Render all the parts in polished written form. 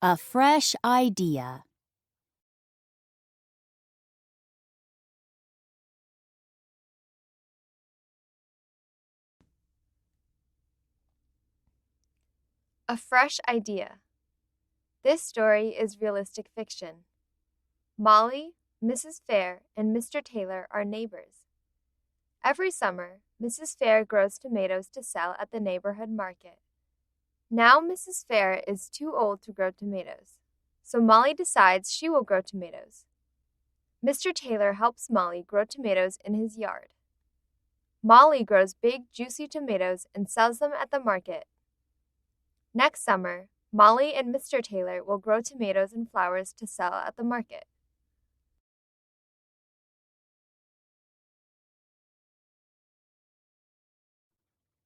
A fresh idea. A fresh idea. This story is realistic fiction. Molly, Mrs. Fair, and Mr. Taylor are neighbors. Every summer, Mrs. Fair grows tomatoes to sell at the neighborhood market. Now Mrs. Fair is too old to grow tomatoes, so Molly decides she will grow tomatoes. Mr. Taylor helps Molly grow tomatoes in his yard. Molly grows big, juicy tomatoes and sells them at the market. Next summer, Molly and Mr. Taylor will grow tomatoes and flowers to sell at the market.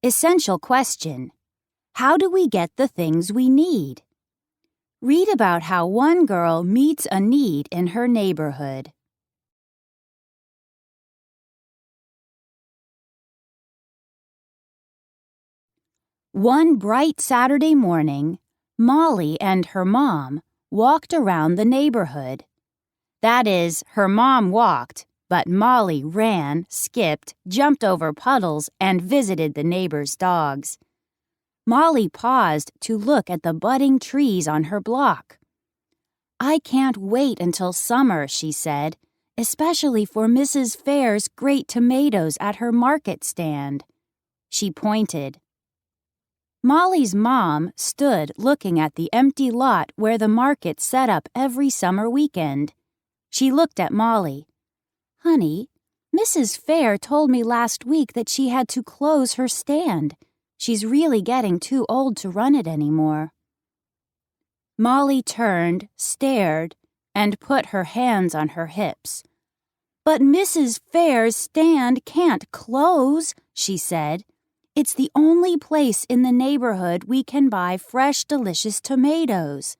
Essential question. How do we get the things we need? Read about how one girl meets a need in her neighborhood. One bright Saturday morning, Molly and her mom walked around the neighborhood. That is, her mom walked, but Molly ran, skipped, jumped over puddles, and visited the neighbors' dogs. Molly paused to look at the budding trees on her block. "I can't wait until summer," she said, "especially for Mrs. Fair's great tomatoes at her market stand." She pointed. Molly's mom stood looking at the empty lot where the market set up every summer weekend. She looked at Molly. "Honey, Mrs. Fair told me last week that she had to close her stand. She's really getting too old to run it anymore." Molly turned, stared, and put her hands on her hips. "But Mrs. Fair's stand can't close," she said. "It's the only place in the neighborhood we can buy fresh, delicious tomatoes."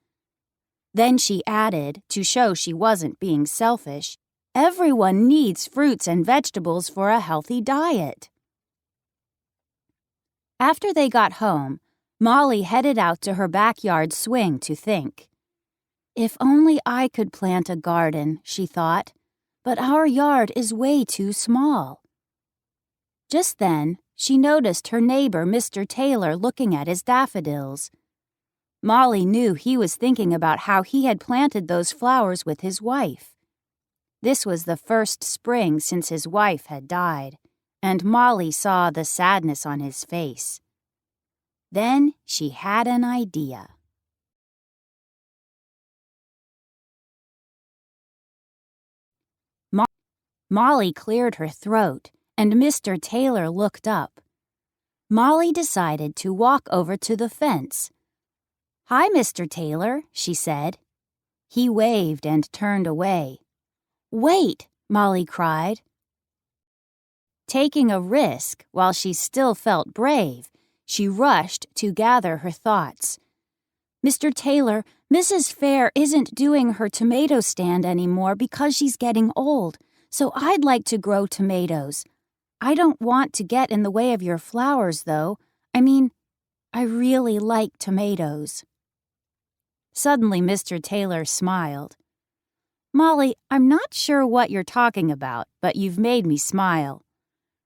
Then she added, to show she wasn't being selfish, "Everyone needs fruits and vegetables for a healthy diet." After they got home, Molly headed out to her backyard swing to think. "If only I could plant a garden," she thought, "but our yard is way too small." Just then, she noticed her neighbor Mr. Taylor looking at his daffodils. Molly knew he was thinking about how he had planted those flowers with his wife. This was the first spring since his wife had died, and Molly saw the sadness on his face. Then she had an idea. Molly cleared her throat, and Mr. Taylor looked up. Molly decided to walk over to the fence. "Hi, Mr. Taylor," she said. He waved and turned away. "Wait!" Molly cried. Taking a risk while she still felt brave, she rushed to gather her thoughts. "Mr. Taylor, Mrs. Fair isn't doing her tomato stand anymore because she's getting old, so I'd like to grow tomatoes. I don't want to get in the way of your flowers, though. I really like tomatoes." Suddenly, Mr. Taylor smiled. "Molly, I'm not sure what you're talking about, but you've made me smile.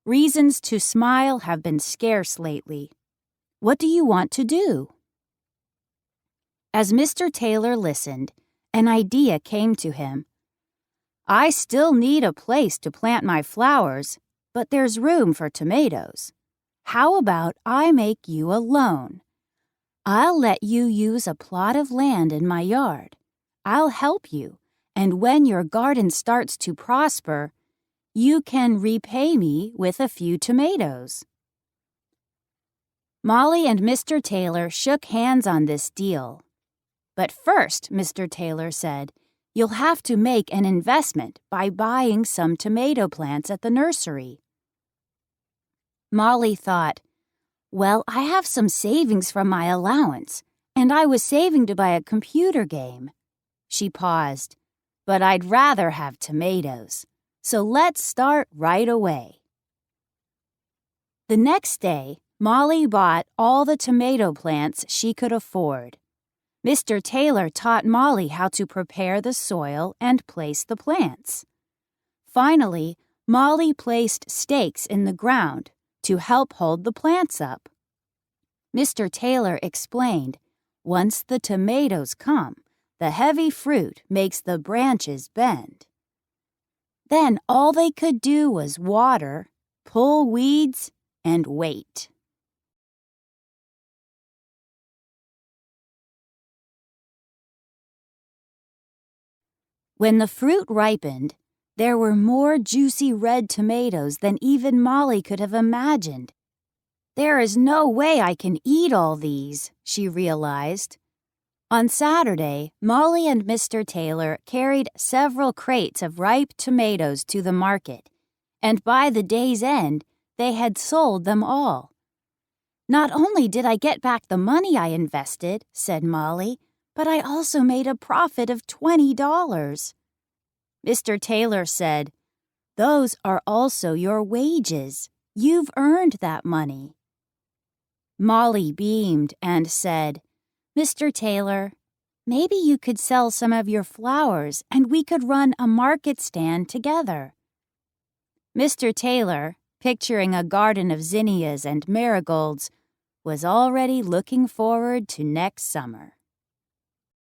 Reasons to smile have been scarce lately. What do you want to do?" As Mr. Taylor listened, an idea came to him. "I still need a place to plant my flowers, but there's room for tomatoes. How about I make you a loan? I'll let you use a plot of land in my yard. I'll help you, and when your garden starts to prosper, you can repay me with a few tomatoes." Molly and Mr. Taylor shook hands on this deal. "But first," Mr. Taylor said, "you'll have to make an investment by buying some tomato plants at the nursery." Molly thought, "Well, I have some savings from my allowance, and I was saving to buy a computer game." She paused. "But I'd rather have tomatoes. So let's start right away." The next day, Molly bought all the tomato plants she could afford. Mr. Taylor taught Molly how to prepare the soil and place the plants. Finally, Molly placed stakes in the ground to help hold the plants up. Mr. Taylor explained, once the tomatoes come, the heavy fruit makes the branches bend. Then all they could do was water, pull weeds, and wait. When the fruit ripened, there were more juicy red tomatoes than even Molly could have imagined. There is no way I can eat all these, she realized. On Saturday, Molly and Mr. Taylor carried several crates of ripe tomatoes to the market, and by the day's end, they had sold them all. Not only did I get back the money I invested, said Molly, but I also made a profit of $20. Mr. Taylor said, "Those are also your wages. You've earned that money." Molly beamed and said, "Mr. Taylor, maybe you could sell some of your flowers and we could run a market stand together." Mr. Taylor, picturing a garden of zinnias and marigolds, was already looking forward to next summer.